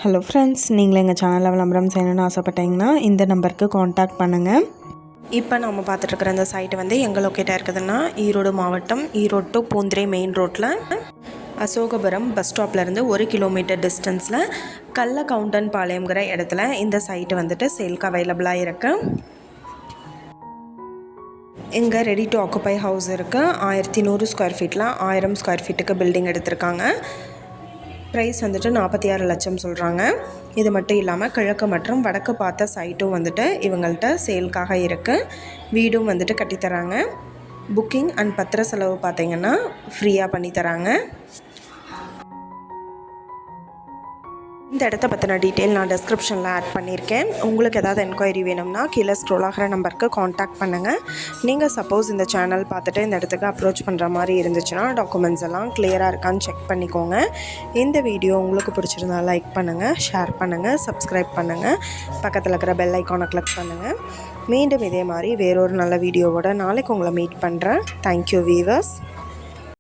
Hello friends, நீங்களும் எங்கள் சேனலில் விளம்பரம் செய்யணும்னு ஆசைப்பட்டீங்கன்னா இந்த நம்பருக்கு காண்டாக்ட் பண்ணுங்கள். இப்போ நம்ம பார்த்துட்ருக்குற இந்த சைட்டு வந்து எங்கே லொக்கேட்டாக இருக்குதுன்னா ஈரோடு மாவட்டம், ஈரோடு டு பூந்துரை மெயின் ரோட்டில் அசோகபுரம் பஸ் ஸ்டாப்லேருந்து 1 கிலோமீட்டர் டிஸ்டன்ஸில் கல்ல கவுண்டன் பாளையம்ங்கிற இடத்துல இந்த சைட்டு வந்துட்டு சேல்க்கு அவைலபிளாக இருக்குது. இங்கே ரெடி டு ஆக்குப்பை ஹவுஸ் இருக்குது. 1100 ஸ்கொயர் ஃபீட்டில் 1000 ஸ்கொயர் ஃபீட்டுக்கு பில்டிங் எடுத்திருக்காங்க. ப்ரைஸ் வந்துட்டு 46 லட்சம் சொல்கிறாங்க. இது மட்டும் இல்லாமல் கிழக்கு மற்றும் வடக்கு பார்த்த சைட்டும் வந்துட்டு இவங்கள்ட்ட சேல்க்காக இருக்குது. வீடும் வந்துட்டு கட்டித்தராங்க. புக்கிங் அண்ட் பத்திர செலவு பார்த்திங்கன்னா ஃப்ரீயாக பண்ணித்தராங்க. இந்த இடத்த பற்றின டீட்டெயில் நான் டிஸ்கிரிப்ஷனில் ஆட் பண்ணியிருக்கேன். உங்களுக்கு ஏதாவது என்கொயரி வேணும்னா கீழே ஸ்க்ரோல் ஆகிற நம்பருக்கு காண்டாக்ட் பண்ணுங்கள். நீங்கள் சப்போஸ் இந்த சேனல் பார்த்துட்டு இந்த இடத்துக்கு அப்ரோச் பண்ணுற மாதிரி இருந்துச்சுன்னா டாக்குமெண்ட்ஸ் எல்லாம் கிளியராக இருக்கான்னு செக் பண்ணிக்கோங்க. இந்த வீடியோ உங்களுக்கு பிடிச்சிருந்தா லைக் பண்ணுங்கள், ஷேர் பண்ணுங்கள், சப்ஸ்கிரைப் பண்ணுங்கள், பக்கத்தில் இருக்கிற பெல் ஐக்கானை கிளிக் பண்ணுங்கள். மீண்டும் இதே மாதிரி வேறொரு நல்ல வீடியோவோட நாளைக்கு உங்களை மீட் பண்ணுறேன். Thank you viewers.